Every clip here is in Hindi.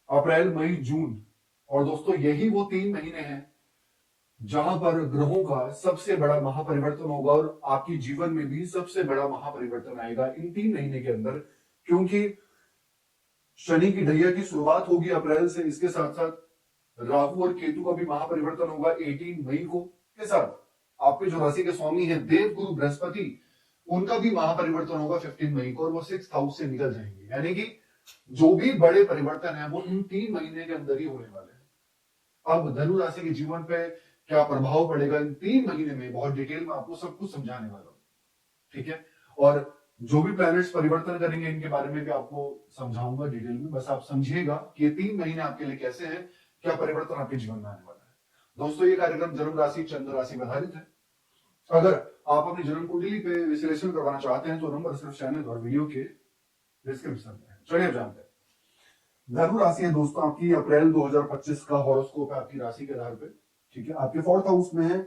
अप्रैल, मई, जून। और दोस्तों यही वो 3 महीने हैं जहां पर ग्रहों का सबसे बड़ा महापरिवर्तन होगा और आपके जीवन में भी सबसे बड़ा महापरिवर्तन आएगा इन 3 महीने के अंदर। क्योंकि शनि की ढैया की शुरुआत होगी अप्रैल से, इसके साथ साथ राहु और केतु का भी महापरिवर्तन होगा 18 मई को। के साथ आपके जो राशि के स्वामी है देव गुरु बृहस्पति, उनका भी महापरिवर्तन होगा 15 मई को, और वो 6th हाउस से निकल जाएंगे। यानी कि जो भी बड़े परिवर्तन है वो इन 3 महीने के अंदर ही होने वाले हैं। अब धनु राशि के जीवन पे क्या प्रभाव पड़ेगा इन 3 महीने में, बहुत डिटेल में आपको सब कुछ समझाने वाला हूं, ठीक है। और जो भी प्लैनेट्स परिवर्तन करेंगे इनके बारे में भी आपको समझाऊंगा डिटेल में। बस आप समझिएगा कि ये 3 महीने आपके लिए कैसे हैं, क्या परिवर्तन आपके जीवन में आने वाला है। दोस्तों ये कार्यक्रम जन्म राशि चंद्र राशि पर आधारित है। अगर आप अपनी जन्म कुंडली पे विश्लेषण करवाना चाहते हैं तो नंबर सिर्फ चैनल और वीडियो के डिस्क्रिप्शन में है। चलिए जानते हैं। धनु राशि है दोस्तों आपकी, अप्रैल 2025 का हॉरोस्कोप है आपकी राशि के आधार पे, ठीक है। आपके 4th हाउस में है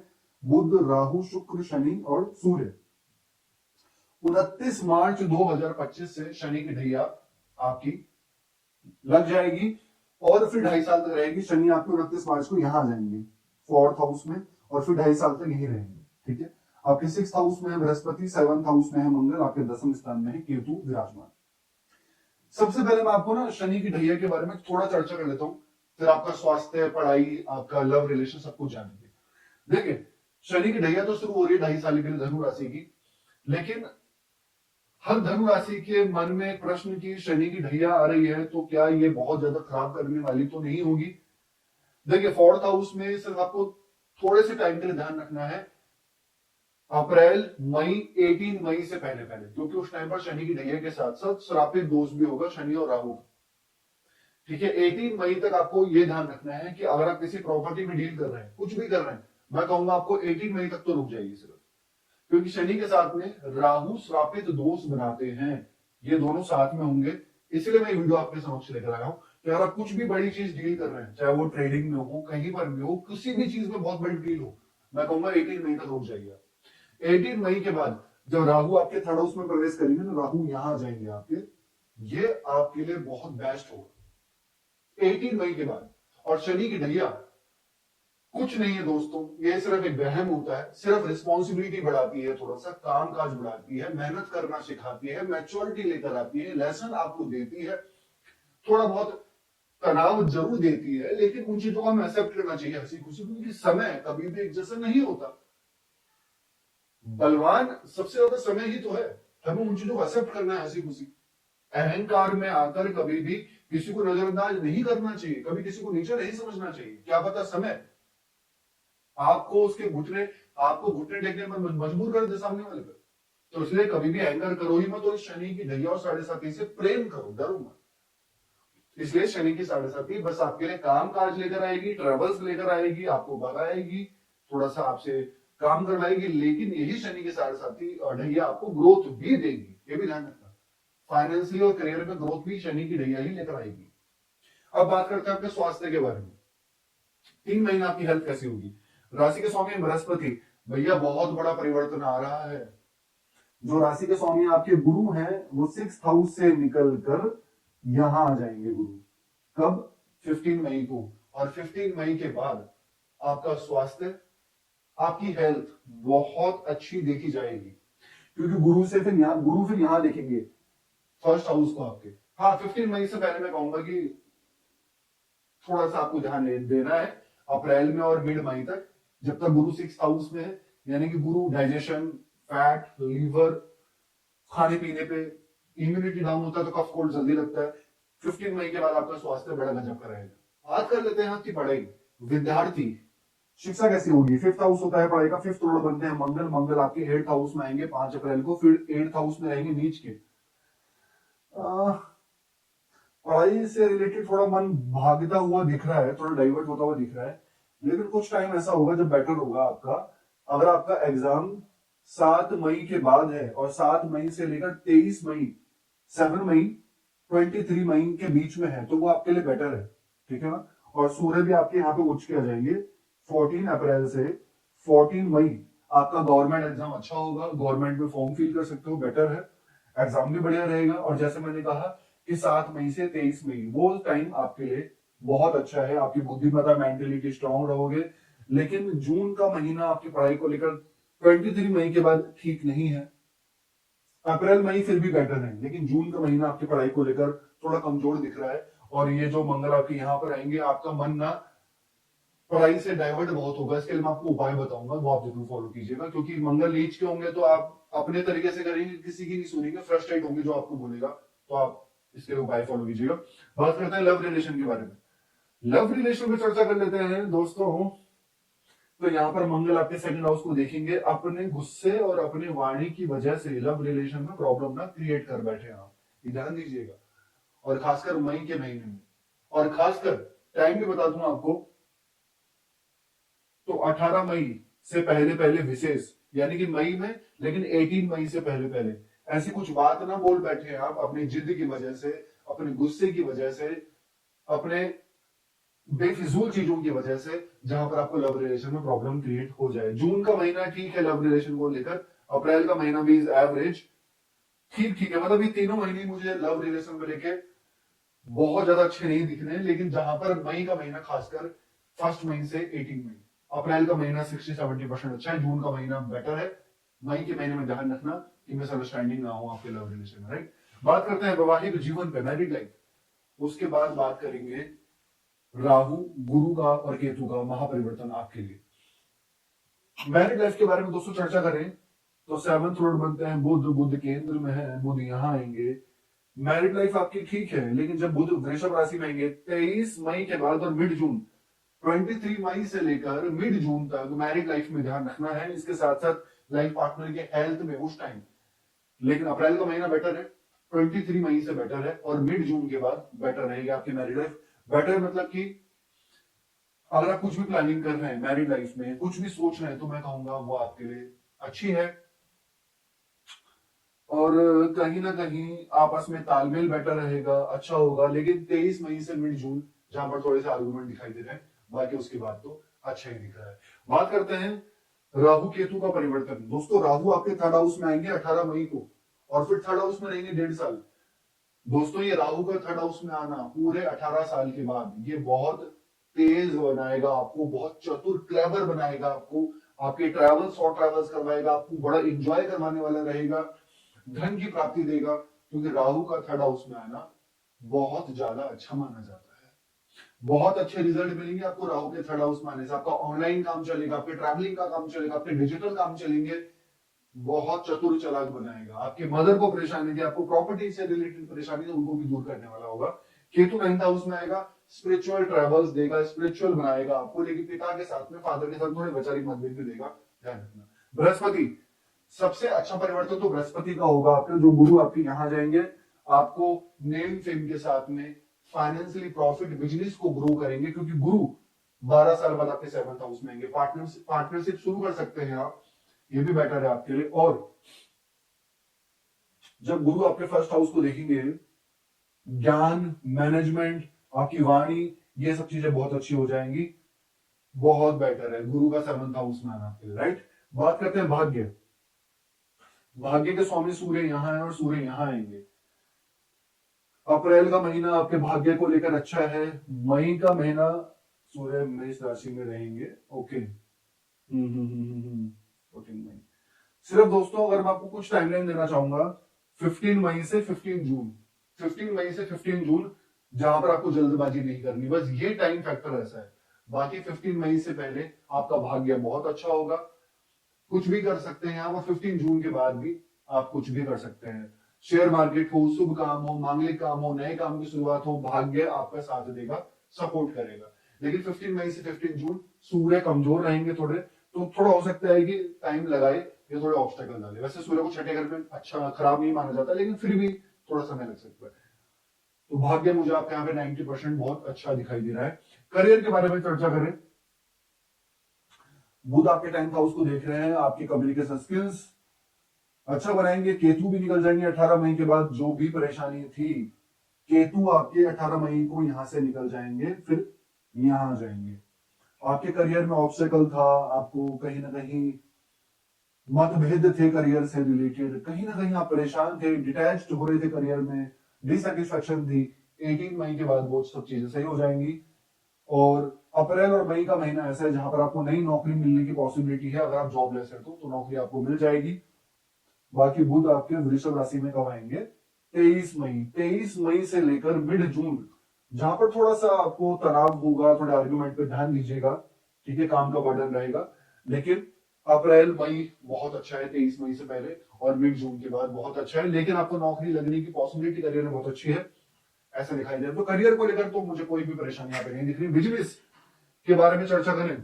बुध, राहु, शुक्र, शनि और सूर्य। 29 मार्च 2025 से शनि की ढैया आपकी लग जाएगी और फिर 2.5 साल तक रहेगी। शनि आपको 29 मार्च को यहां आ जाएंगे 4th हाउस में और फिर 2.5 साल तक यही रहेंगे, ठीक है। आपके 6th हाउस में है बृहस्पति, 7th हाउस में है मंगल, आपके 10वें स्थान में है केतु विराजमान। सबसे पहले मैं आपको ना शनि की ढैया के बारे में थोड़ा चर्चा कर लेता हूं, फिर आपका स्वास्थ्य, पढ़ाई, आपका लव रिलेशन सब कुछ जानेंगे। देखिए शनि की ढैया तो शुरू हो रही है 2.5 साल के लिए धनु राशि की, लेकिन हर धनु राशि के मन में एक प्रश्न की शनि की ढैया आ रही है तो क्या ये बहुत ज्यादा खराब करने वाली तो नहीं होगी। देखिए 4th हाउस में सिर्फ आपको थोड़े से टाइम के लिए ध्यान रखना है, अप्रैल, मई, 18 मई से पहले पहले, क्योंकि उस टाइम पर शनि की ढैया के साथ साथ श्रापित दोष भी होगा शनि और राहु का, ठीक है। 18 मई तक आपको ये ध्यान रखना है कि अगर आप किसी प्रॉपर्टी में डील कर रहे हैं, कुछ भी कर रहे हैं, मैं कहूंगा आपको 18 मई तक तो रुक जाइए सिर्फ, क्योंकि शनि के साथ में राहु श्रापित दोष बनाते हैं, ये दोनों साथ में होंगे। इसलिए मैं वीडियो आपके समक्ष लेकर आया हूं कि अगर आप कुछ भी बड़ी चीज डील कर रहे हैं, चाहे वो ट्रेडिंग में हो, कहीं पर भी हो, किसी भी चीज में बहुत बड़ी डील हो, मैं कहूंगा 18 मई तक रुक जाइए। 18 मई के बाद जब राहु आपके 3rd हाउस में प्रवेश करेंगे तो राहु यहां आ जाएंगे आपके, ये आपके लिए बहुत बेस्ट होगा 18 मई के बाद। और शनि की ढैया कुछ नहीं है दोस्तों, ये सिर्फ एक वहम होता है, सिर्फ रिस्पॉन्सिबिलिटी बढ़ाती है, थोड़ा सा काम काज बढ़ाती है, मेहनत करना सिखाती है, मैच्योरिटी लेकर आती है, लेसन आपको देती है, थोड़ा बहुत तनाव जरूर देती है, लेकिन उन चीजों को हमें एक्सेप्ट करना चाहिए हंसी खुशी, क्योंकि समय कभी भी एक जैसा नहीं होता। बलवान सबसे ज्यादा समय ही तो है, हमें उन चीजों को एक्सेप्ट करना है हंसी खुशी। अहंकार में आकर कभी भी किसी को नजरअंदाज नहीं करना चाहिए, कभी किसी को नीचे नहीं समझना चाहिए। क्या पता समय आपको उसके घुटने, आपको घुटने टेकने पर मजबूर कर दे सामने वाले पर। तो इसलिए कभी भी अहंकार करो ही मत, और शनि की ढैया और 7.5 से प्रेम करो, डरो मत। इसलिए शनि की 7.5 बस आपके लिए काम काज लेकर आएगी, ट्रेवल्स लेकर आएगी, आपको भगाएगी, थोड़ा सा आपसे काम करवाएगी, लेकिन यही शनि की 7.5 ढैया आपको ग्रोथ भी देगी, ये भी ध्यान रखना। फाइनेंशियली और करियर में ग्रोथ भी शनि की ढैया ही लेकर आएगी। अब बात करते हैं आपके स्वास्थ्य के बारे में। 3 महीना आपकी हेल्थ कैसी होगी। राशि के स्वामी बृहस्पति, भैया बहुत बड़ा परिवर्तन आ रहा है। जो राशि के स्वामी आपके गुरु हैं वो 6th हाउस से निकलकर यहां आ जाएंगे गुरु, कब, 15 मई को। और 15 मई के बाद आपका स्वास्थ्य, आपकी हेल्थ बहुत अच्छी देखी जाएगी, क्योंकि गुरु फिर यहां देखेंगे 1st हाउस को आपके। हाँ 15 मई से पहले मैं कहूंगा कि थोड़ा सा आपको ध्यान देना है अप्रैल में और मिड मई तक, जब तक गुरु 6th हाउस में है। यानी कि गुरु डाइजेशन, फैट, लीवर, खाने पीने पे, इम्यूनिटी डाउन होता है तो कफ कोल्ड जल्दी लगता है। 15 मई के बाद आपका स्वास्थ्य बड़ा गजब का रहेगा। बात कर लेते हैं आपकी पढ़ाई। विद्यार्थी शिक्षा कैसी होगी। 5th हाउस होता है पढ़ाई का, 5th लॉर्ड बनते हैं मंगल आपके 8th हाउस में आएंगे 5 अप्रैल को, फिर 8th हाउस में रहेंगे नीच के। पढ़ाई से रिलेटेड थोड़ा मन भागता हुआ दिख रहा है, थोड़ा डाइवर्ट होता हुआ दिख रहा है, लेकिन कुछ टाइम ऐसा होगा जब बेटर होगा आपका। अगर आपका एग्जाम 7 मई के बाद है और 7 मई से लेकर 23 मई, 7 मई 23 मई के बीच में है तो वो आपके लिए बेटर है, ठीक है ना। और सूर्य भी आपके यहाँ पे उच्च के आ जाएंगे 14 अप्रैल से 14 मई। आपका गवर्नमेंट एग्जाम अच्छा होगा, गवर्नमेंट में फॉर्म फिल कर सकते हो, बेटर है, एग्जाम भी बढ़िया रहेगा। और जैसे मैंने कहा कि 7 मई से 23 मई, वो टाइम आपके लिए बहुत अच्छा है। आपकी बुद्धिमत्ता, मेंटेलिटी स्ट्रांग रहोगे। लेकिन जून का महीना आपकी पढ़ाई को लेकर 23 मई के बाद ठीक नहीं है। अप्रैल मई फिर भी बेटर है, लेकिन जून का महीना आपकी पढ़ाई को लेकर थोड़ा कमजोर दिख रहा है। और ये जो मंगल आपके यहाँ पर आएंगे, आपका मन ना पढ़ाई से डाइवर्ट बहुत होगा। इसके लिए मैं आपको उपाय बताऊंगा, वो आप जरूर फॉलो कीजिएगा। क्योंकि मंगल नीच के होंगे तो आप अपने तरीके से करेंगे, किसी की नहीं सुनेंगे, फ्रस्ट्रेट होंगे जो आपको बोलेगा। तो आप इसके लिए उपाय फॉलो कीजिएगा। बात करते हैं लव रिलेशन के बारे में। लव रिलेशन में चर्चा कर लेते हैं दोस्तों। तो यहाँ पर मंगल आपके सेकंड हाउस को देखेंगे। अपने गुस्से और अपने वाणी की वजह से लव रिलेशन में प्रॉब्लम ना क्रिएट कर बैठे हैं आप, ये ध्यान दीजिएगा। और खासकर मई के महीने में, और खासकर टाइम भी बता दूं आपको, तो 18 मई से पहले पहले विशेष, यानी कि मई में, लेकिन 18 मई से पहले पहले ऐसी कुछ बात ना बोल बैठे हैं आप अपनी जिद की वजह से, अपने गुस्से की वजह से, अपने बेफिजूल चीजों की वजह से, जहां पर आपको लव रिलेशन में प्रॉब्लम क्रिएट हो जाए। जून का महीना ठीक है लव रिलेशन को लेकर, अप्रैल का महीना भी इज एवरेज, ठीक ठीक है। मतलब ये तीनों महीने मुझे लव रिलेशन को लेकर बहुत ज्यादा अच्छे नहीं दिख रहे हैं। लेकिन जहां पर मई का महीना, खासकर 1 मई से 18 मई, अप्रैल का महीना 60-70% अच्छा है, जून का महीना बेटर है। मई के महीने में ध्यान रखना कि मिसअंडरस्टैंडिंग ना हो आपके लव रिलेशन में, राइट। बात करते हैं वैवाहिक जीवन पे, मैरिड लाइफ। उसके बाद बात करेंगे राहु, गुरु का और केतु का महापरिवर्तन आपके लिए। मैरिड लाइफ के बारे में दोस्तों चर्चा करें तो 7th लॉर्ड बनते हैं बुध, बुध केंद्र में है, बुध यहां आएंगे। मैरिड लाइफ आपकी ठीक है, लेकिन जब बुध वृषभ राशि में आएंगे 23 मई के बाद और मिड जून, 23 मई से लेकर मिड जून तक मैरिड लाइफ में ध्यान रखना है। इसके साथ साथ लाइफ पार्टनर के हेल्थ में उस टाइम। लेकिन अप्रैल का महीना बेटर है, 23 मई से बेटर है, और मिड जून के बाद बेटर रहेगी आपकी मैरिड लाइफ। बेटर मतलब कि अगर आप कुछ भी प्लानिंग कर रहे हैं मैरिड लाइफ में, कुछ भी सोच रहे हैं, तो मैं कहूंगा वो आपके लिए अच्छी है। और कहीं ना कहीं आपस में तालमेल बेटर रहेगा, अच्छा होगा। लेकिन 23 मई से मिड जून जहां पर थोड़े से आर्गुमेंट दिखाई दे रहे हैं, बाकी उसके बाद तो अच्छा ही दिख रहा है। बात करते हैं राहु केतु का परिवर्तन। दोस्तों राहु आपके थर्ड हाउस में आएंगे 18 मई को, और फिर थर्ड हाउस में रहेंगे 1.5 साल। दोस्तों ये राहु का थर्ड हाउस में आना पूरे 18 साल के बाद, ये बहुत तेज बनाएगा आपको, बहुत चतुर क्लेवर बनाएगा आपको, आपके ट्रैवल्स और ट्रैवल्स करवाएगा, आपको बड़ा इंजॉय करवाने वाला रहेगा, धन की प्राप्ति देगा। क्योंकि राहु का थर्ड हाउस में आना बहुत ज्यादा अच्छा माना जाता है। बहुत अच्छे रिजल्ट मिलेंगे आपको राहु के थर्ड हाउस में आने से। आपका ऑनलाइन काम चलेगा, आपके ट्रैवलिंग का काम चलेगा, आपके डिजिटल काम चलेंगे। बहुत चतुर चालाक बनाएगा। आपके मदर को परेशानी थी, आपको प्रॉपर्टी से रिलेटेड परेशानी थी, उनको भी दूर करने वाला होगा। केतु 9th हाउस में आएगा, स्पिरिचुअल ट्रैवल्स देगा, स्पिरिचुअल बनाएगा आपको। लेकिन पिता के साथ में, फादर के साथ थोड़े वैचारिक मतभेद भी देगा, ध्यान रखना। बृहस्पति, सबसे अच्छा परिवर्तन तो बृहस्पति का होगा आपके, जो गुरु आपके यहां जाएंगे, आपको नेम फेम के साथ में फाइनेंशियली प्रॉफिट, बिजनेस को ग्रो करेंगे। क्योंकि गुरु 12 साल बाद आपके 7th हाउस में आएंगे। पार्टनरशिप शुरू कर सकते हैं आप, ये भी बेटर है आपके लिए। और जब गुरु आपके फर्स्ट हाउस को देखेंगे, ज्ञान, मैनेजमेंट, आपकी वाणी, ये सब चीजें बहुत अच्छी हो जाएंगी। बहुत बेटर है गुरु का 7th हाउस में आना आपके लिए, राइट। बात करते हैं भाग्य। भाग्य के स्वामी सूर्य यहां है और सूर्य यहां आएंगे। अप्रैल का महीना आपके भाग्य को लेकर अच्छा है। मई का महीना सूर्य मेष राशि में रहेंगे, ओके। 14 मई। सिर्फ दोस्तों अगर मैं आपको कुछ टाइमलाइन देना चाहूंगा, 15 मई से 15 जून, 15 मई से 15 जून, जहां पर आपको जल्दबाजी नहीं करनी, बस ये टाइम फैक्टर ऐसा है। बाकी 15 मई से पहले आपका भाग्य बहुत अच्छा होगा, कुछ भी कर सकते हैं आप। और 15 जून के बाद भी आप कुछ भी कर सकते हैं। शेयर मार्केट हो, शुभ काम हो, मांगलिक काम हो, नए काम की शुरुआत हो, भाग्य आपका साथ देगा, सपोर्ट करेगा। लेकिन 15 मई से 15 जून सूर्य कमजोर रहेंगे थोड़े, तो थोड़ा हो सकता है कि टाइम लगाए, ये थोड़े ऑब्स्टेकल डाले। वैसे सूर्य को छठे घर में अच्छा खराब नहीं माना जाता, लेकिन फिर भी थोड़ा समय लग सकता है। तो भाग्य मुझे आपके यहाँ पे 90% बहुत अच्छा दिखाई दे रहा है। करियर के बारे में चर्चा करें, बुध आपके 10th हाउस को देख रहे हैं, आपकी कम्युनिकेशन स्किल्स अच्छा बनाएंगे। केतु भी निकल जाएंगे 18 मई के बाद, जो भी परेशानी थी, केतु आपके 18 मई को यहां से निकल जाएंगे, फिर यहां जाएंगे। आपके करियर में ऑब्स्टेकल था, आपको कहीं ना कहीं मतभेद थे करियर से रिलेटेड, कहीं ना कहीं आप परेशान थे, डिटैच्ड हो रहे थे करियर में, डिसैटिस्फैक्शन थी, 18 मई के बाद वो सब चीजें सही हो जाएंगी। और अप्रैल और मई का महीना ऐसा है जहां पर आपको नई नौकरी मिलने की पॉसिबिलिटी है। अगर आप जॉबलेस है तो नौकरी आपको मिल जाएगी। बाकी बुध आपके वृषभ राशि में कब आएंगे? 23 मई। 23 मई से लेकर मिड जून, जहां पर थोड़ा सा आपको तनाव होगा, थोड़े आर्ग्यूमेंट पे ध्यान दीजिएगा, ठीक है, काम का बर्डन रहेगा। लेकिन अप्रैल मई बहुत अच्छा है, 23 मई से पहले, और मिड जून के बाद बहुत अच्छा है। लेकिन आपको नौकरी लगने की पॉसिबिलिटी करियर में बहुत अच्छी है, ऐसा दिखाई दे रहा है। तो करियर को लेकर तो मुझे कोई भी परेशानी यहाँ पे नहीं दिख रही। बिजनेस के बारे में चर्चा करें,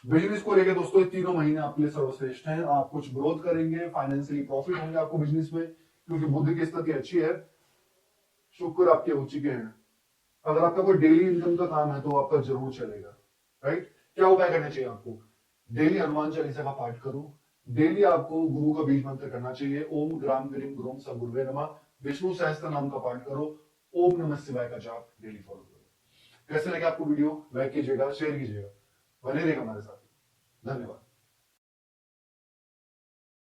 बिजनेस को लेकर दोस्तों ये तीनों महीने आपके लिए सर्वश्रेष्ठ हैं। आप कुछ ग्रोथ करेंगे, फाइनेंशियली प्रॉफिट होंगे आपको बिजनेस में, क्योंकि बुद्ध की स्थिति अच्छी है, शुक्र आपके हो चुके हैं। अगर आपका कोई डेली इनकम का काम है तो आपका जरूर चलेगा, राइट। क्या उपाय करने चाहिए आपको? डेली हनुमान चालीसा का पाठ करो। डेली आपको गुरु का बीज मंत्र करना चाहिए, ओम ग्राम ग्रीम ग्रोम स गुरुवे नमः। विष्णु सहस्त्र नाम का पाठ करो। ओम नमः शिवाय का जाप डेली फॉलो करो। कैसे लगे आपको वीडियो? लाइक कीजिएगा, शेयर कीजिएगा, बने रहेगा हमारे साथ। धन्यवाद।